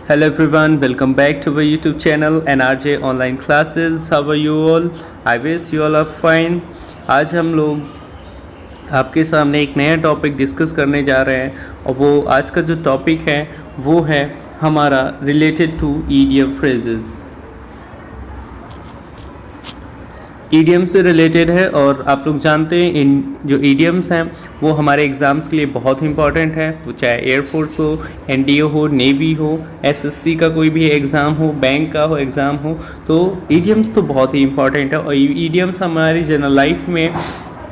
Hello everyone, welcome back to our YouTube channel NRJ Online Classes. How are you all? I wish you all are fine. आज हम लोग आपके सामने एक नया टॉपिक डिस्कस करने जा रहे हैं और वो आज का जो टॉपिक है वो है हमारा related to idiom phrases. Idiom से रिलेटेड है और आप लोग जानते हैं इन जो ईडियम्स हैं वो हमारे एग्ज़ाम्स के लिए बहुत इंपॉर्टेंट है, वो चाहे एयरफोर्स हो, एनडीओ हो, नेवी हो, एसएससी का कोई भी एग्ज़ाम हो, बैंक का हो एग्ज़ाम हो, तो ईडियम्स तो बहुत ही इंपॉर्टेंट है। और ईडियम्स हमारी जनरल लाइफ में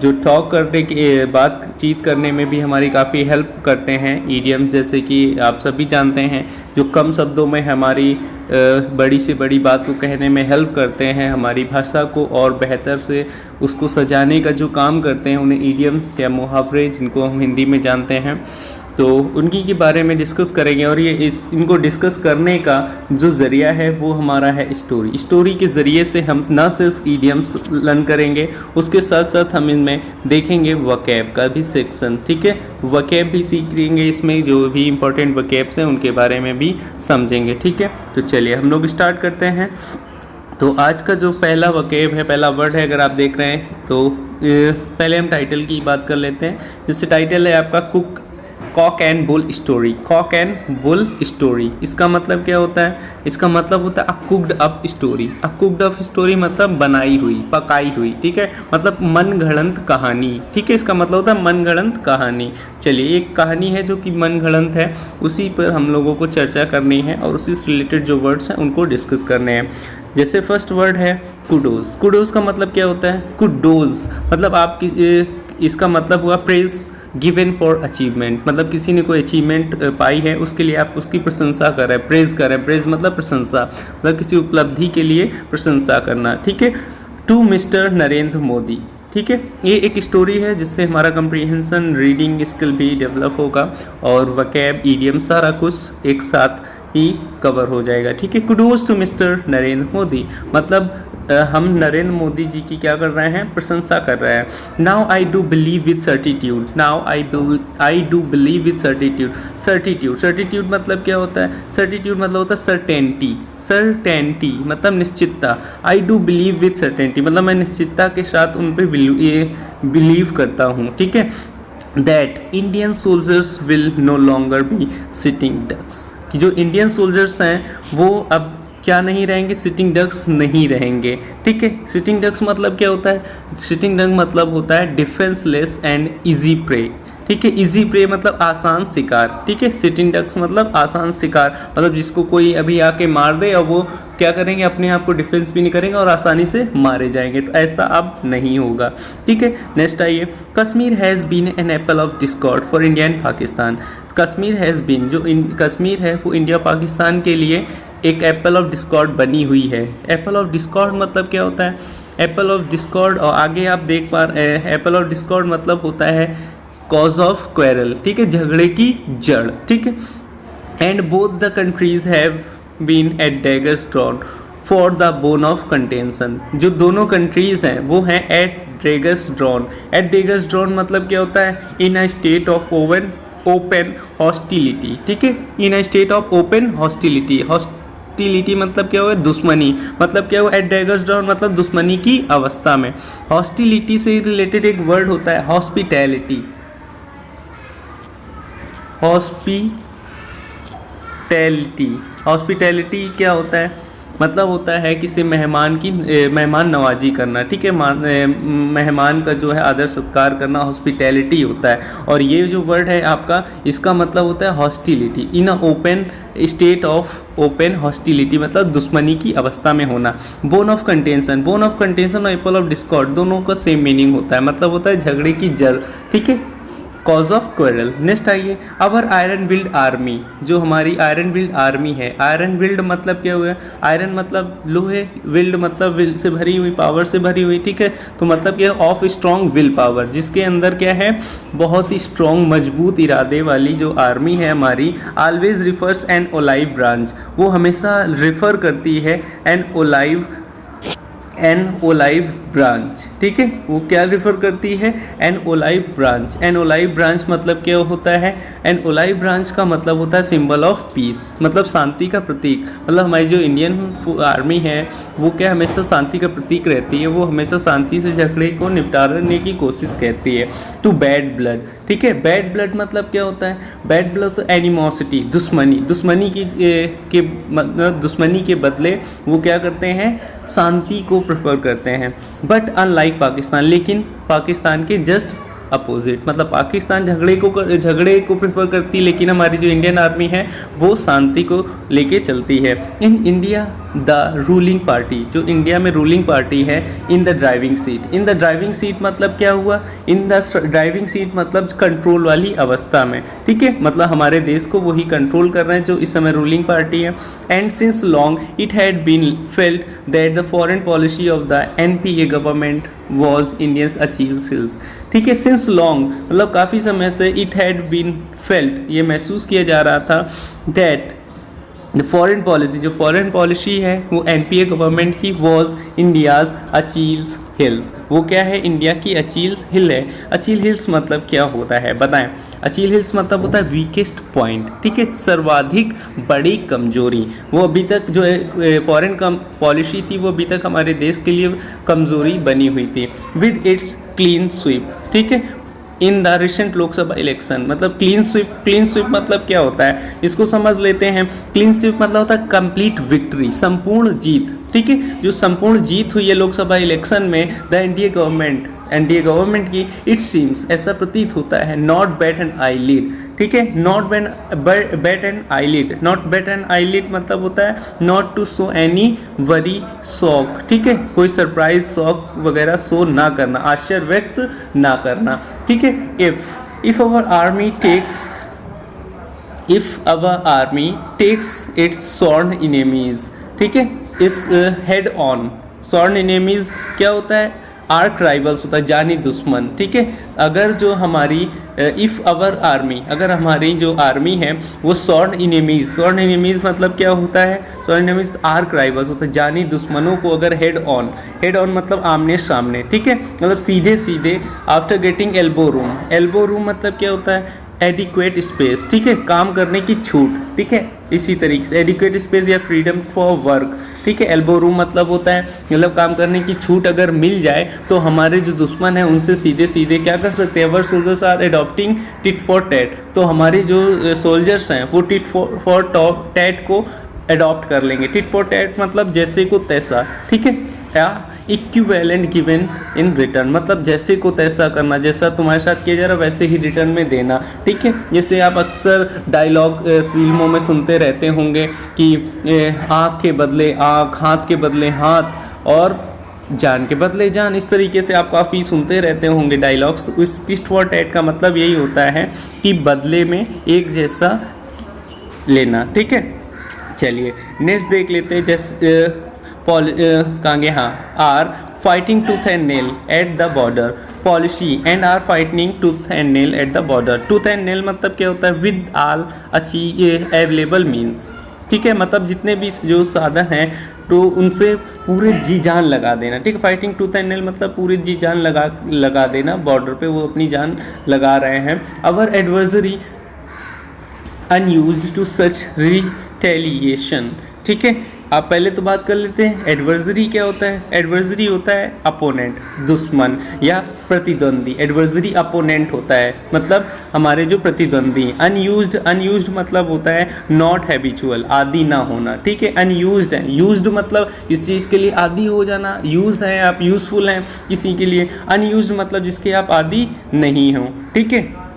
जो टॉक करने की बातचीत करने में भी हमारी काफ़ी हेल्प करते हैं। ईडियम्स जैसे कि आप सभी जानते हैं जो कम शब्दों में हमारी बड़ी से बड़ी बात को कहने में हेल्प करते हैं, हमारी भाषा को और बेहतर से उसको सजाने का जो काम करते हैं, उन्हें ईडियम्स या मुहावरे जिनको हम हिंदी में जानते हैं, तो उनकी के बारे में डिस्कस करेंगे। और ये इनको डिस्कस करने का जो ज़रिया है वो हमारा है स्टोरी। स्टोरी के ज़रिए से हम ना सिर्फ ईडियम्स लर्न करेंगे, उसके साथ साथ हम इनमें देखेंगे वोकैब का भी सेक्शन, ठीक है। वोकैब भी सीखेंगे, इसमें जो भी इंपॉर्टेंट वोकैब्स हैं उनके बारे में भी समझेंगे, ठीक है। तो चलिए हम लोग स्टार्ट करते हैं। तो आज का जो पहला वोकैब है, पहला वर्ड है, अगर आप देख रहे हैं तो पहले हम टाइटल की बात कर लेते हैं। जिससे टाइटल है आपका cock and bull story. Cock and bull story, इसका मतलब क्या होता है? इसका मतलब होता है अ कुक्ड अप स्टोरी। अ कुक्ड अप स्टोरी मतलब बनाई हुई, पकाई हुई, ठीक है, मतलब मनगढ़ंत कहानी, ठीक है। इसका मतलब होता है मनगढ़ंत कहानी। चलिए, एक कहानी है जो कि मनगढ़ंत है, उसी पर हम लोगों को चर्चा करनी है और उसी से रिलेटेड जो वर्ड्स हैं उनको डिस्कस करने हैं। जैसे फर्स्ट वर्ड है कुडोज। कुडोज का मतलब क्या होता है? कुडोज मतलब आपकी इसका मतलब हुआ प्रेज गिवन फॉर अचीवमेंट, मतलब किसी ने कोई अचीवमेंट पाई है उसके लिए आप उसकी प्रशंसा कर रहे हैं, प्रेज कर रहे हैं। प्रेज मतलब प्रशंसा, मतलब किसी उपलब्धि के लिए प्रशंसा करना, ठीक है। टू मिस्टर नरेंद्र मोदी, ठीक है। ये एक स्टोरी है जिससे हमारा कंप्रीहेंशन, रीडिंग स्किल भी डेवलप होगा और वोकैब, ईडियम सारा कुछ एक साथ ही कवर हो जाएगा, ठीक है। Kudos to mister Narendra Modi मतलब हम नरेंद्र मोदी जी की क्या कर रहे हैं? प्रशंसा कर रहे हैं। Now I do believe with certitude. Now I do believe with certitude. Certitude मतलब क्या होता है? सर्टिट्यूड मतलब होता है सर्टेनिटी। सर्टेनिटी मतलब निश्चितता। I do believe with certainty मतलब मैं निश्चितता के साथ उन पर बिलीव करता हूँ, ठीक है। That Indian soldiers will no longer be sitting ducks, कि जो इंडियन सोल्जर्स हैं वो अब क्या नहीं रहेंगे? सिटिंग डक्स नहीं रहेंगे, ठीक है। सिटिंग डक्स मतलब क्या होता है? सिटिंग डक मतलब होता है डिफेंसलेस एंड इजी प्रे, ठीक है। इजी प्रे मतलब आसान शिकार, ठीक है। सिटिंग डक्स मतलब आसान शिकार, मतलब जिसको कोई अभी आके मार दे और वो क्या करेंगे? अपने आप को डिफेंस भी नहीं करेंगे और आसानी से मारे जाएंगे, तो ऐसा अब नहीं होगा, ठीक है। नेक्स्ट आइए, Kashmir has been an apple of discord for India and Pakistan. Kashmir has been, जो कश्मीर है वो इंडिया पाकिस्तान के लिए एक एप्पल ऑफ डिस्कॉर्ड बनी हुई है। एप्पल ऑफ डिस्कॉर्ड मतलब क्या होता है? एप्पल ऑफ डिस्कॉर्ड, और आगे आप देख पा रहे हैं एप्पल ऑफ डिस्कॉर्ड मतलब होता है कॉज ऑफ क्वेरल, ठीक है, झगड़े की जड़, ठीक है। And both the countries have been at daggers drawn for the bone of contention. जो दोनों कंट्रीज हैं वो हैं at daggers drawn. At daggers drawn मतलब क्या होता है? In a state of open hostility, ठीक है। In a state of open hostility. Hostility मतलब क्या हुआ? दुश्मनी, मतलब क्या हुआ? एट डैगर्स ड्रॉन मतलब दुश्मनी की अवस्था में। हॉस्टिलिटी से रिलेटेड एक वर्ड होता है हॉस्पिटैलिटी। हॉस्पिटैलिटी क्या होता है? मतलब होता है किसी मेहमान नवाजी करना, ठीक है। मेहमान का जो है आदर सत्कार करना हॉस्पिटैलिटी होता है। और ये जो वर्ड है आपका, इसका मतलब होता है hostility in a open state of open hostility मतलब दुश्मनी की अवस्था में होना। Bone of contention, bone of contention और एप्पल ऑफ डिस्कॉर्ड दोनों का सेम मीनिंग होता है, मतलब होता है झगड़े की जड़, ठीक है। Cause of quarrel. नेक्स्ट आइए, अवर आयरन विल्ड आर्मी, जो हमारी आयरन विल्ड आर्मी है। आयरन विल्ड मतलब क्या हुआ? आयरन मतलब लोहे, विल्ड मतलब विल से भरी हुई, पावर से भरी हुई, ठीक है। तो मतलब क्या? ऑफ स्ट्रॉन्ग विल पावर, जिसके अंदर क्या है? बहुत ही स्ट्रॉन्ग मजबूत इरादे वाली जो आर्मी है हमारी। ऑलवेज रिफर्स एन ओलाइव ब्रांच, वो हमेशा रेफर करती है एन ओलाइव ब्रांच, ठीक है, वो क्या रिफर करती है, एन ओलाइव ब्रांच। एन ओलाइव ब्रांच मतलब क्या होता है, एन ओलाइव ब्रांच का मतलब होता है सिंबल ऑफ पीस, मतलब शांति का प्रतीक। मतलब हमारी जो इंडियन आर्मी है वो क्या हमेशा शांति का प्रतीक रहती है, वो हमेशा शांति से झगड़े को निपटाने की कोशिश करती है। टू बैड ब्लड, ठीक है, बैड ब्लड मतलब क्या होता है, बैड ब्लड तो एनिमोसिटी, दुश्मनी, दुश्मनी के बदले वो क्या करते हैं, शांति को प्रेफर करते हैं। बट अनलाइक पाकिस्तान, लेकिन पाकिस्तान के जस्ट अपोजिट, मतलब पाकिस्तान झगड़े को प्रेफर करती, लेकिन हमारी जो इंडियन आर्मी है वो शांति को लेके चलती है। In India the ruling party, जो इंडिया में रूलिंग पार्टी है, in the driving seat. In the driving seat मतलब क्या हुआ, इन द ड्राइविंग सीट मतलब कंट्रोल वाली अवस्था में, ठीक है, मतलब हमारे देश को वही कंट्रोल कर रहे हैं जो इस समय रूलिंग पार्टी है। And since long it had been felt that the foreign policy of the NPA government was India's अचीव्स हिल्स, ठीक है, सिंस लॉन्ग मतलब काफ़ी समय से, इट हैड बीन फेल्ट ये महसूस किया जा रहा था, दैट द फॉरेन पॉलिसी, जो फॉरेन पॉलिसी है वो एनपीए गवर्नमेंट की, वॉज इंडियाज़ अचील्स हिल्स, वो क्या है, इंडिया की अचील हिल है। अचील हिल्स मतलब क्या होता है बताएं, अचील हिल्स मतलब होता है वीकेस्ट पॉइंट, ठीक है, सर्वाधिक बड़ी कमजोरी। वो अभी तक जो है फॉरेन पॉलिसी थी वो अभी तक हमारे देश के लिए कमजोरी बनी हुई थी। विद इट्स क्लीन स्वीप, ठीक है, in the recent Lok Sabha election, मतलब क्लीन स्वीप मतलब क्या होता है, इसको समझ लेते हैं। क्लीन स्वीप मतलब होता है कंप्लीट विक्ट्री, संपूर्ण जीत, ठीक है, जो संपूर्ण जीत हुई है लोकसभा इलेक्शन में द एनडीए गवर्नमेंट की, इट सीम्स ऐसा प्रतीत होता है, नॉट बैट एन आईलिड, ठीक है, not bat an eyelid, not bat an eyelid मतलब होता है not to show any worry shock, ठीक है, कोई सरप्राइज शॉक वगैरह शो ना करना, आश्चर्य व्यक्त ना करना, ठीक है। If our army takes its sworn enemies, ठीक है, इस हेड ऑन, सॉर्न इनेमीज क्या होता है, आर्क राइवल्स होता है, जानी दुश्मन, ठीक है। अगर जो हमारी अगर हमारी जो आर्मी है वो सॉर्न इनेमीज मतलब क्या होता है, सॉर्न इनेमीज आर्क राइवल्स होता है, जानी दुश्मनों को अगर हेड ऑन मतलब आमने सामने, ठीक है, मतलब सीधे आफ्टर गेटिंग एल्बो रूम मतलब क्या होता है, एडिक्वेट स्पेस, ठीक है, काम करने की छूट, ठीक है, इसी तरीके से एडिक्वेट स्पेस या फ्रीडम फॉर वर्क, ठीक है। एल्बो रूम मतलब होता है मतलब काम करने की छूट अगर मिल जाए तो हमारे जो दुश्मन हैं उनसे सीधे क्या कर सकते हैं, our soldiers are adopting tit for tat, तो हमारे जो सोल्जर्स हैं वो टिट फॉर टैट को अडॉप्ट कर लेंगे। टिट फॉर टैट मतलब जैसे को तैसा, ठीक है, या इक्विवेलेंट गिवन इन रिटर्न मतलब जैसे को तैसा करना, जैसा तुम्हारे साथ किया जा रहा वैसे ही रिटर्न में देना, ठीक है। जैसे आप अक्सर डायलॉग फिल्मों में सुनते रहते होंगे कि आँख के बदले आँख, हाथ के बदले हाथ और जान के बदले जान, इस तरीके से आप काफ़ी सुनते रहते होंगे डायलॉग्स। तो इस टिट फॉर टैट का मतलब यही होता है कि बदले में एक जैसा लेना, ठीक है। चलिए नेक्स्ट देख लेते हैं, जैसे कहेंगे हाँ, are fighting tooth and nail at the border policy and are fighting tooth and nail at the border. Tooth and nail मतलब क्या होता है, विद ऑल अवेलेबल मीन्स, ठीक है, मतलब जितने भी जो साधन हैं तो उनसे पूरे जी जान लगा देना, ठीक है। फाइटिंग टूथ एंड नेल मतलब पूरे जी जान लगा देना, बॉर्डर पे वो अपनी जान लगा रहे हैं। Our adversary unused to such retaliation, ठीक है। आप पहले तो बात कर लेते हैं एडवर्सरी क्या होता है। एडवर्सरी होता है अपोनेंट, दुश्मन या प्रतिद्वंदी। एडवर्सरी अपोनेंट होता है मतलब हमारे जो प्रतिद्वंदी। अनयूज्ड मतलब होता है नॉट हैबिचुअल, आदि ना होना, ठीक है। अनयूज्ड है, यूज्ड मतलब किसी चीज़ के लिए आदि हो जाना, यूज है आप, यूजफुल हैं किसी के लिए। अनयूज्ड मतलब जिसके आप आदि नहीं हो, ठीक है।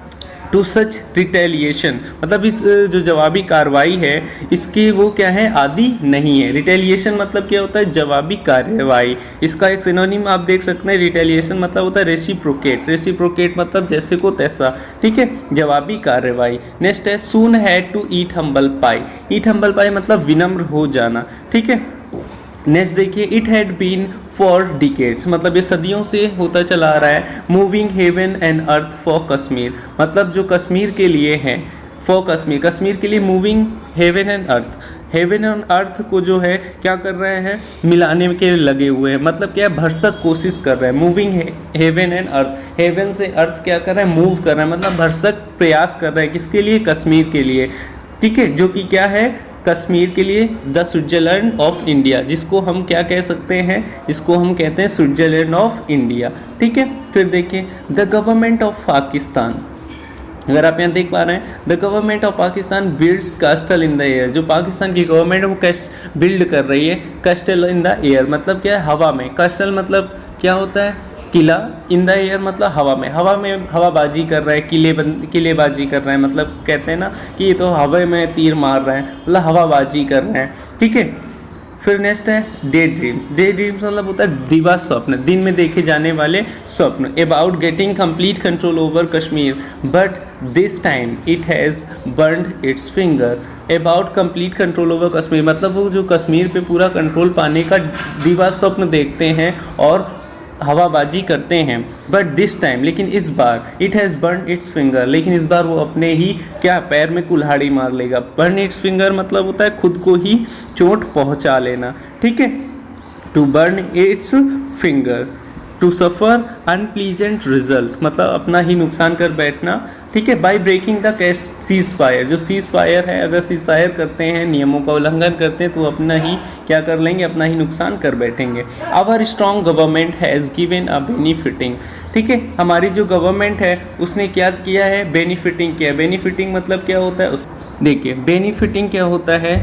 टू सच रिटेलिएशन मतलब इस जो जवाबी कार्रवाई है इसके वो क्या है, आदि नहीं है। रिटेलिएशन मतलब क्या होता है, जवाबी कार्रवाई। इसका एक सिनोनिम आप देख सकते हैं, रिटेलिएशन मतलब होता है रेसिप्रोकेट मतलब जैसे को तैसा, ठीक है, जवाबी कार्रवाई। नेक्स्ट है soon had to eat humble pie. Eat humble pie मतलब विनम्र हो जाना, ठीक है। नेक्स्ट देखिए, it had been for decades मतलब ये सदियों से होता चला आ रहा है। Moving heaven and earth for Kashmir मतलब जो कश्मीर के लिए है, फॉर कश्मीर के लिए moving heaven and earth, haven and अर्थ को जो है क्या कर रहे हैं, मिलाने के लगे हुए हैं। मतलब क्या है, भरसक कोशिश कर रहे हैं। Moving heaven and earth, heaven से अर्थ क्या कर रहे हैं, मूव कर रहे हैं, मतलब भरसक प्रयास कर रहे हैं। किसके लिए, कश्मीर के लिए, ठीक है, जो कि क्या है, कश्मीर के लिए द स्विट्जरलैंड ऑफ इंडिया, जिसको हम क्या कह सकते हैं, इसको हम कहते हैं स्विट्जरलैंड ऑफ इंडिया, ठीक है। फिर देखिए द गवर्नमेंट ऑफ पाकिस्तान, अगर आप यहाँ देख पा रहे हैं, the government of Pakistan builds castle in the air, जो पाकिस्तान की गवर्नमेंट है वो बिल्ड कर रही है कैस्टल इन द एयर, मतलब क्या है, हवा में। कैस्टल मतलब क्या होता है, किला, इन द एयर मतलब हवा में, हवाबाजी कर रहा है, किलेबाजी कर रहे हैं, मतलब कहते हैं ना कि ये तो हवा में तीर मार रहे हैं, मतलब हवाबाजी कर रहे हैं, ठीक है। फिर नेक्स्ट है डे ड्रीम्स, डे ड्रीम्स मतलब होता है दिवा स्वप्न, दिन में देखे जाने वाले स्वप्न। About getting complete control over Kashmir but this time it has burned it's finger. About complete control over Kashmir मतलब वो जो कश्मीर पे पूरा कंट्रोल पाने का दिवा स्वप्न देखते हैं और हवाबाजी करते हैं। बट दिस टाइम, लेकिन इस बार, it has burn its finger, लेकिन इस बार वो अपने ही क्या पैर में कुल्हाड़ी मार लेगा। बर्न इट्स फिंगर मतलब होता है खुद को ही चोट पहुंचा लेना, ठीक है। To burn its finger, to suffer unpleasant result मतलब अपना ही नुकसान कर बैठना, ठीक है। By breaking the ceasefire, जो सीज फायर है, अगर सीज फायर करते हैं, नियमों का उल्लंघन करते हैं तो अपना ही क्या कर लेंगे, अपना ही नुकसान कर बैठेंगे। Our strong government has given a benefiting, ठीक है, हमारी जो गवर्नमेंट है उसने क्या किया है, बेनिफिटिंग किया। बेनिफिटिंग मतलब क्या होता है, उस देखिए बेनिफिटिंग क्या होता है,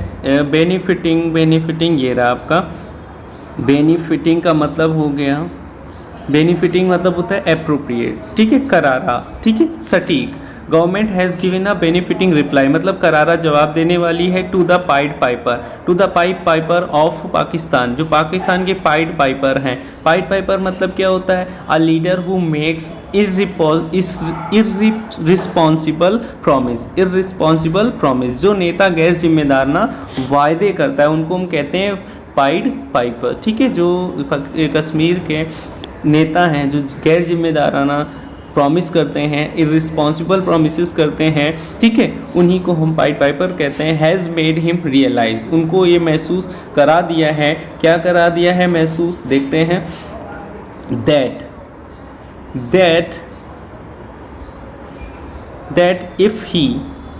बेनिफिटिंग ये रहा आपका। बेनिफिटिंग का मतलब हो गया, बेनिफिटिंग मतलब होता है अप्रोप्रिएट, ठीक है, करारा, ठीक है, सटीक। Government has given a benefiting reply मतलब करारा जवाब देने वाली है to the pied piper, to the pied piper of Pakistan, जो पाकिस्तान के पाइड पाइपर हैं। पाइड पाइपर मतलब क्या होता है, a leader who makes irresponsible promise, जो नेता गैर जिम्मेदाराना वायदे करता है उनको हम कहते हैं पाइड पाइपर, ठीक है। जो कश्मीर के नेता हैं जो गैर जिम्मेदाराना प्रॉमिस करते हैं, इर्रिस्पॉन्सिबल प्रॉमिसेस करते हैं, ठीक है, उन्हीं को हम पाइड पाइपर कहते हैं। हैज़ मेड हिम रियलाइज, उनको ये महसूस करा दिया है, क्या करा दिया है, महसूस, देखते हैं। That if he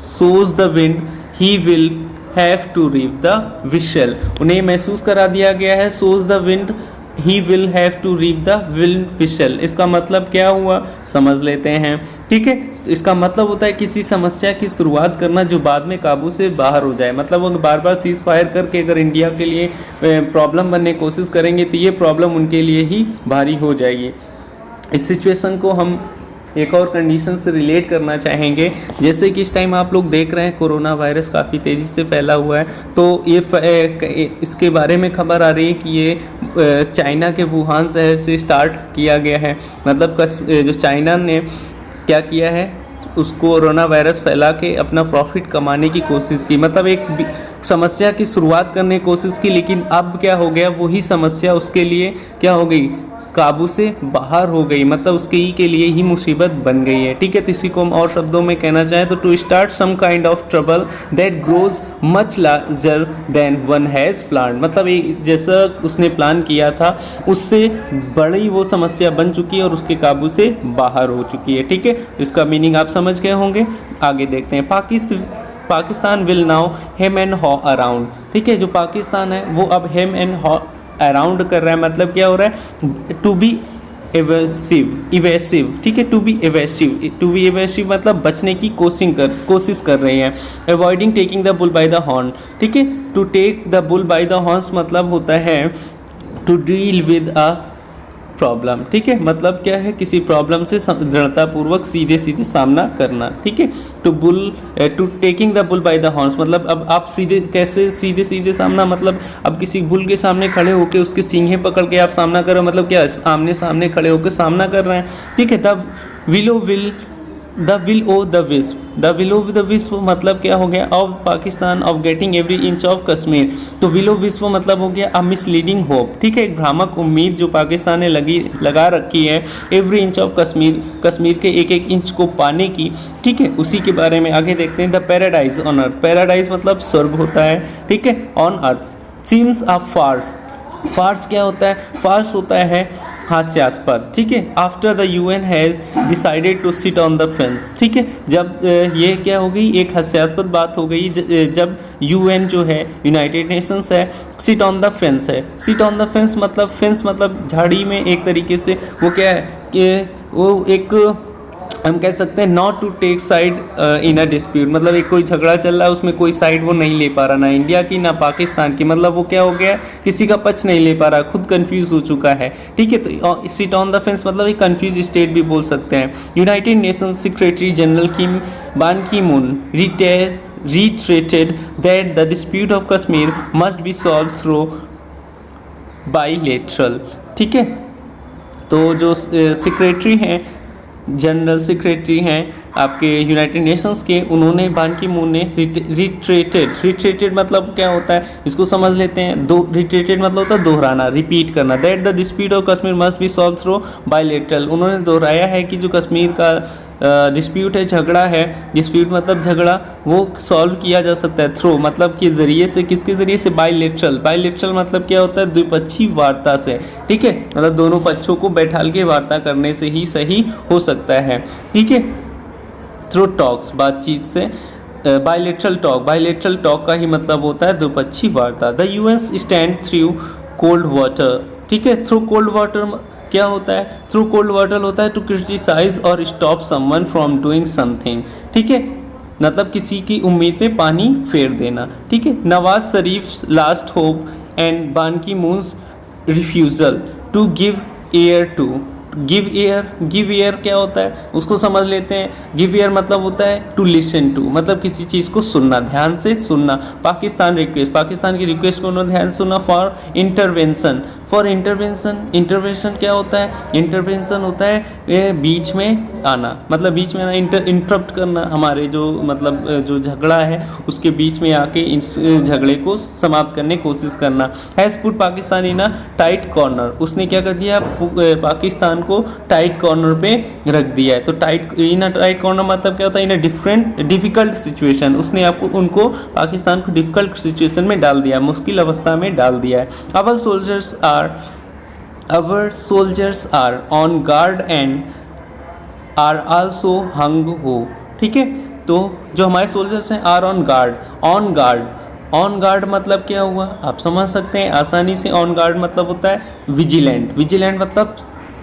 sows the wind he will have to reap the whistle, उन्हें महसूस करा दिया गया है, sows the wind he will have to reap the will whistle. इसका मतलब क्या हुआ, समझ लेते हैं, ठीक है। इसका मतलब होता है किसी समस्या की शुरुआत करना जो बाद में काबू से बाहर हो जाए। मतलब वो बार बार सीज फायर करके अगर इंडिया के लिए प्रॉब्लम बनने की कोशिश करेंगे तो ये प्रॉब्लम उनके लिए ही भारी हो जाएगी। इस सिचुएशन को हम एक और कंडीशन से रिलेट करना चाहेंगे, जैसे कि इस टाइम आप लोग देख रहे हैं कोरोना वायरस काफ़ी तेज़ी से फैला हुआ है, तो ये इसके बारे में खबर आ रही है कि ये चाइना के वुहान शहर से स्टार्ट किया गया है। मतलब जो चाइना ने क्या किया है, उसको कोरोना वायरस फैला के अपना प्रॉफिट कमाने की कोशिश की, मतलब एक समस्या की शुरुआत करने की कोशिश की, लेकिन अब क्या हो गया, वही समस्या उसके लिए क्या हो गई, काबू से बाहर हो गई, मतलब उसके ही के लिए ही मुसीबत बन गई है, ठीक है। तो इसी को हम और शब्दों में कहना चाहें तो to start some kind of trouble that grows much larger than one has plan, मतलब जैसा उसने प्लान किया था उससे बड़ी वो समस्या बन चुकी है और उसके काबू से बाहर हो चुकी है, ठीक है। तो इसका मीनिंग आप समझ गए होंगे। आगे देखते हैं, Pakistan will now hem and haw around, ठीक है। जो पाकिस्तान है वो अब हेम एंड हॉ अराउंड कर रहा है, मतलब क्या हो रहा है, टू बी इवेसिव, ठीक है, टू बी इवेसिव मतलब बचने की कोशिश कर रहे हैं। Avoiding taking the bull by the horn, ठीक है, to take the bull by the horns मतलब होता है to deal with a problem, ठीक है, मतलब क्या है, किसी प्रॉब्लम से दृढ़तापूर्वक सीधे सामना करना, ठीक है। To taking the bull by the horns मतलब अब आप कैसे सीधे सामना, मतलब अब किसी बुल के सामने खड़े होकर उसके सींगें पकड़ के आप सामना कर रहे हो, मतलब क्या आमने सामने खड़े होकर सामना कर रहे हैं, ठीक है। तब willow will the will o the wisp, the will o the wisp मतलब क्या हो गया, of Pakistan of getting every inch of Kashmir. तो विल ओ विस्प मतलब हो गया अ मिसलीडिंग होप, ठीक है, एक भ्रामक उम्मीद जो पाकिस्तान ने लगा रखी है every inch of Kashmir, Kashmir के एक एक इंच को पाने की, ठीक है, उसी के बारे में आगे देखते हैं। The paradise on earth, paradise मतलब स्वर्ग होता है, ठीक है, on earth seems a farce, farce क्या होता है, फार्स होता है हास्यास्पद, ठीक है। After the UN has decided to sit on the fence, ठीक है, जब ये क्या हो गई, एक हास्यास्पद बात हो गई जब यूएन जो है, यूनाइटेड नेशंस है, सिट ऑन द फेंस है। सिट ऑन द फेंस मतलब झाड़ी में एक तरीके से वो क्या है कि वो एक हम कह सकते हैं not to take side in a dispute, मतलब एक कोई झगड़ा चल रहा है उसमें कोई साइड वो नहीं ले पा रहा, ना इंडिया की ना पाकिस्तान की, मतलब वो क्या हो गया, किसी का पक्ष नहीं ले पा रहा, खुद कंफ्यूज हो चुका है, ठीक है। तो सिट ऑन द फेंस मतलब एक कंफ्यूज स्टेट भी बोल सकते हैं। यूनाइटेड नेशंस सेक्रेटरी जनरल बान की moon reiterated that the dispute of Kashmir must be solved through bilateral, ठीक है। तो जो सेक्रेटरी हैं, जनरल सेक्रेटरी हैं आपके यूनाइटेड नेशंस के, उन्होंने बान की मून ने रिट्रेटेड मतलब क्या होता है, इसको समझ लेते हैं। रिट्रेटेड मतलब होता है दोहराना, रिपीट करना। That the dispute of Kashmir must be solve through bilateral, उन्होंने दोहराया है कि जो कश्मीर का डिस्प्यूट है, झगड़ा है, डिस्प्यूट मतलब झगड़ा, वो सॉल्व किया जा सकता है थ्रू मतलब के ज़रिए से, किसके ज़रिए से, बायलैटरल। बायलैटरल मतलब क्या होता है, द्विपक्षीय वार्ता से, ठीक है, मतलब दोनों पक्षों को बैठाल के वार्ता करने से ही सही हो सकता है, ठीक है, थ्रू टॉक्स, बातचीत से। बायलैटरल टॉक का ही मतलब होता है द्विपक्षीय वार्ता। The US stand through cold water, ठीक है, थ्रू कोल्ड वाटर क्या होता है, थ्रू कोल्ड वाटर होता है टू क्रिटिसाइज और stop someone from doing something, ठीक है, मतलब किसी की उम्मीद पे पानी फेर देना, ठीक है। Nawaz Sharif last hope and Ban Ki Moon's refusal to give air क्या होता है, उसको समझ लेते हैं। गिव एयर मतलब होता है टू लिसन टू, मतलब किसी चीज़ को सुनना, ध्यान से सुनना। पाकिस्तान की रिक्वेस्ट को उन्होंने ध्यान से सुना। फॉर इंटरवेंशन क्या होता है, इंटरवेंशन होता है बीच में आना, मतलब बीच में आना, इंटरप्ट करना, हमारे जो मतलब जो झगड़ा है उसके बीच में आके इस झगड़े को समाप्त करने की कोशिश करना। Has put Pakistan in a tight corner, उसने क्या कर दिया, पाकिस्तान को टाइट कॉर्नर पे रख दिया है। तो टाइट कॉर्नर मतलब क्या होता है, इन अ डिफिकल्ट सिचुएशन, उसने उनको पाकिस्तान को डिफिकल्ट सिचुएशन में डाल दिया, मुश्किल अवस्था में डाल दिया है। Our soldiers are on guard and are also hung ho, ठीक है। तो जो हमारे सोल्जर्स हैं आर ऑन गार्ड मतलब क्या हुआ, आप समझ सकते हैं आसानी से। ऑन गार्ड मतलब होता है विजिलेंट मतलब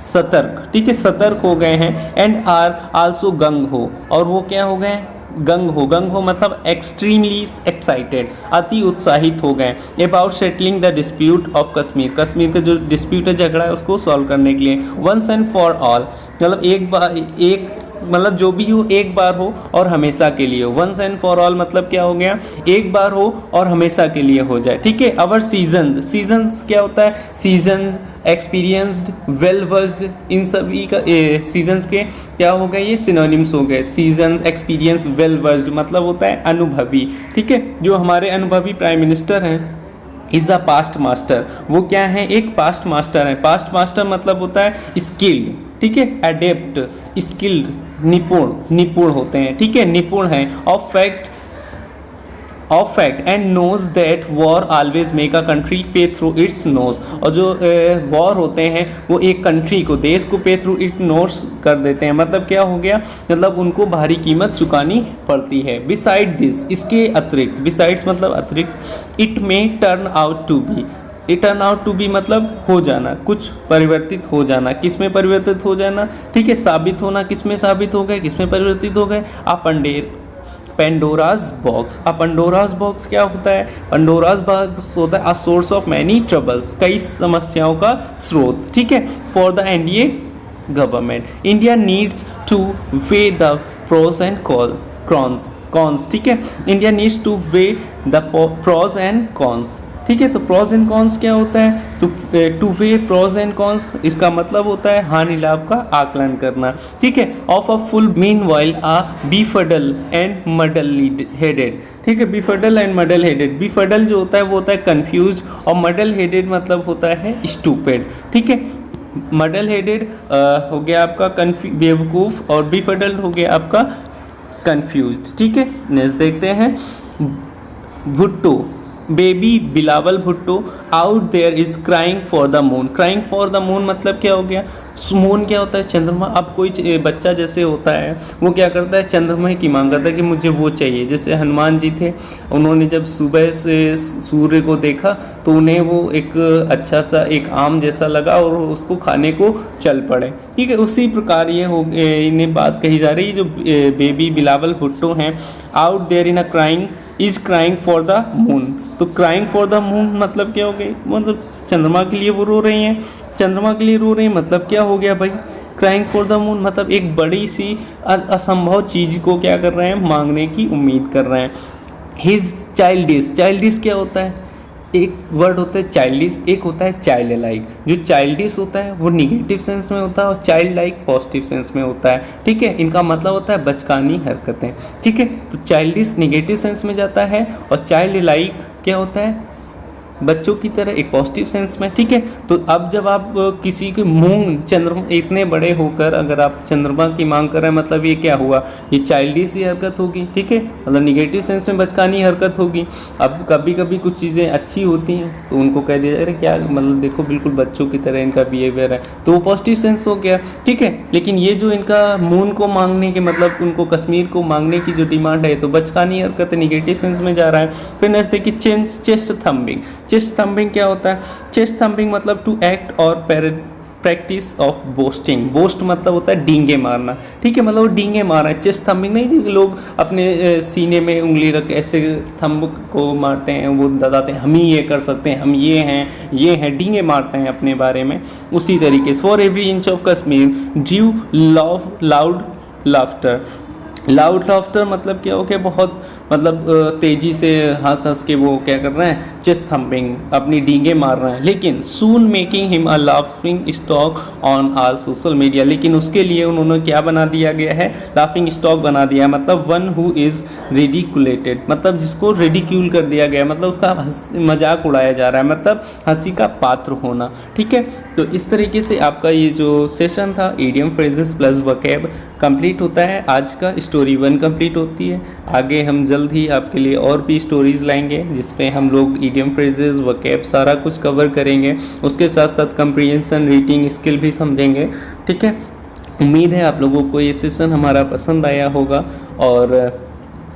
सतर्क, ठीक है, सतर्क हो गए हैं। एंड आर आल्सो गंग हो, और वो क्या हो गए, गंग हो मतलब एक्सट्रीमली एक्साइटेड, अति उत्साहित हो गए। About settling the dispute of Kashmir का जो डिस्प्यूट है, झगड़ा है, उसको सॉल्व करने के लिए। वंस एंड फॉर ऑल मतलब जो भी हो एक बार हो और हमेशा के लिए हो। वंस एंड फॉर ऑल मतलब क्या हो गया, एक बार हो और हमेशा के लिए हो जाए, ठीक है। अवर सीजन क्या होता है, सीजन एक्सपीरियंस्ड, वेल वर्स्ड, इन सभी का सीजन्स के क्या हो गए, ये सिनोनिम्स हो गए। सीजन, एक्सपीरियंस, वेल वर्स्ड मतलब होता है अनुभवी, ठीक है। जो हमारे अनुभवी प्राइम मिनिस्टर हैं इज़ अ पास्ट मास्टर, वो क्या है, एक पास्ट मास्टर है। पास्ट मास्टर मतलब होता है स्किल्ड, ठीक है, एडेप्ट, स्किल्ड, निपुण होते हैं, ठीक है, निपुण हैं। Of fact and knows that war always make a country pay through its nose, और जो वॉर होते हैं वो एक कंट्री को, देश को पे थ्रू इट्स नोज कर देते हैं। मतलब क्या हो गया, मतलब उनको भारी कीमत चुकानी पड़ती है। बिसाइड दिस, इसके अतिरिक्त, बिसाइड्स मतलब अतिरिक्त। इट में टर्न आउट टू बी मतलब हो जाना, कुछ परिवर्तित हो जाना। किस में परिवर्तित हो जाना, ठीक है, साबित होना, किस में साबित हो गए, किस में परिवर्तित हो गए। पेंडोराज बॉक्स क्या होता है, पेंडोराज बॉक्स होता है a source of many troubles, कई समस्याओं का स्रोत, ठीक है। For the NDA government, India needs to weigh the pros and cons, ठीक है। India needs to weigh the pros and cons, ठीक है। तो प्रोज एंड कॉन्स क्या होता है, तो to weigh pros and cons इसका मतलब होता है हानि लाभ का आकलन करना, ठीक है। Of a fool meanwhile a befuddle and muddle headed, ठीक है। बीफडल एंड मडल हेडेड, बीफडल जो होता है वो होता है कंफ्यूज, और मडल हेडेड मतलब होता है स्टूपिड, ठीक है। मडल हेडेड हो गया आपका बेवकूफ़, और बीफडल हो गया आपका कंफ्यूज्ड, ठीक है। नेक्स्ट देखते हैं Bhutto, baby Bilawal Bhutto out there is crying for the moon. Crying for the moon मतलब क्या हो गया, मून क्या होता है, चंद्रमा। अब कोई बच्चा जैसे होता है वो क्या करता है, चंद्रमा की मांग करता है कि मुझे वो चाहिए। जैसे हनुमान जी थे, उन्होंने जब सुबह से सूर्य को देखा तो उन्हें वो एक अच्छा सा एक आम जैसा लगा और उसको खाने को चल पड़े, ठीक है। उसी प्रकार ये हो इन्हें बात कही जा रही है, जो बेबी बिलावल भुट्टो हैं, out there in a crying is crying for the moon. तो क्राइंग फॉर द मून मतलब क्या हो गई, मतलब चंद्रमा के लिए वो रो रही हैं, चंद्रमा के लिए रो रही हैं, मतलब क्या हो गया भाई, क्राइंग फॉर द मून मतलब एक बड़ी सी असंभव चीज़ को क्या कर रहे हैं, मांगने की उम्मीद कर रहे हैं। हिज चाइल्डिश, चाइल्डिश क्या होता है, एक वर्ड होता है चाइल्डिश, एक होता है चाइल्ड लाइक। जो चाइल्डिश होता है वो निगेटिव सेंस में होता है और चाइल्ड लाइक पॉजिटिव सेंस में होता है, ठीक है। इनका मतलब होता है बचकानी हरकतें, ठीक है। तो चाइल्डिश निगेटिव सेंस में जाता है और चाइल्ड लाइक क्या होता है, बच्चों की तरह एक पॉजिटिव सेंस में, ठीक है। तो अब जब आप किसी के मून चंद्रमा इतने बड़े होकर अगर आप चंद्रमा की मांग कर रहे हैं, मतलब ये क्या हुआ, ये चाइल्डिश ही हरकत होगी, ठीक है, मतलब निगेटिव सेंस में बचकानी हरकत होगी। अब कभी कभी कुछ चीज़ें अच्छी होती हैं तो उनको कह दिया अरे क्या, मतलब देखो बिल्कुल बच्चों की तरह इनका बिहेवियर है, तो वो पॉजिटिव सेंस हो गया, ठीक है। लेकिन ये जो इनका मून को मांगने के मतलब उनको कश्मीर को मांगने की जो डिमांड है तो बचकानी हरकत निगेटिव सेंस में जा रहा है। फिर नेक्स्ट देखिए चेस्ट थम्बिंग। चेस्ट थम्बिंग क्या होता है, चेस्ट थम्बिंग मतलब टू एक्ट और प्रैक्टिस ऑफ बोस्टिंग। बोस्ट मतलब होता है डींगे मारना, ठीक है, मतलब वो डींगे मार रहे हैं। चेस्ट थम्बिंग नहीं, लोग अपने सीने में उंगली रख ऐसे थंब को मारते हैं, वो बताते हैं हम ही ये कर सकते हैं, हम ये हैं, डींगे मारते हैं अपने बारे में। उसी तरीके से for every inch of Kashmir due loud laughter. Loud laughter मतलब क्या हो गया, बहुत मतलब तेज़ी से हंस के वो क्या कर रहे हैं, चेस्ट थम्पिंग, अपनी डींगे मार रहे हैं। लेकिन soon making him a laughing stock on all social media, लेकिन उसके लिए उन्होंने क्या बना दिया गया है, लाफिंग स्टॉक बना दिया, मतलब वन हु इज़ रिडिकुलेटेड, मतलब जिसको रिडिक्यूल कर दिया गया, मतलब उसका मजाक उड़ाया जा रहा है, मतलब हंसी का पात्र होना, ठीक है। तो इस तरीके से आपका ये जो सेशन था idiom phrases plus vocab complete होता है। आज का स्टोरी 1 कंप्लीट होती है। आगे हम जल्द ही आपके लिए और भी स्टोरीज़ लाएंगे जिसपे हम लोग ईडियम फ्रेजेस वोकैब सारा कुछ कवर करेंगे, उसके साथ साथ कंप्रीहेंशन रीडिंग स्किल भी समझेंगे, ठीक है। उम्मीद है आप लोगों को ये सेशन हमारा पसंद आया होगा, और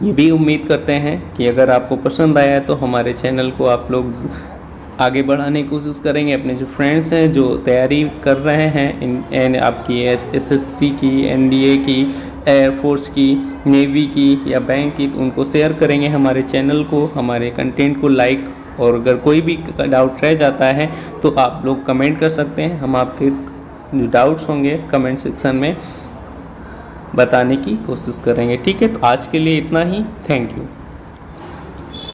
ये भी उम्मीद करते हैं कि अगर आपको पसंद आया है तो हमारे चैनल को आप लोग आगे बढ़ाने की कोशिश करेंगे। अपने जो फ्रेंड्स हैं जो तैयारी कर रहे हैं इन आपकी एसएससी की, एनडीए की, एयरफोर्स की, नेवी की या बैंक की, तो उनको शेयर करेंगे हमारे चैनल को, हमारे कंटेंट को लाइक, और अगर कोई भी डाउट रह जाता है तो आप लोग कमेंट कर सकते हैं, हम आपके जो डाउट्स होंगे कमेंट सेक्शन में बताने की कोशिश करेंगे, ठीक है। तो आज के लिए इतना ही, थैंक यू।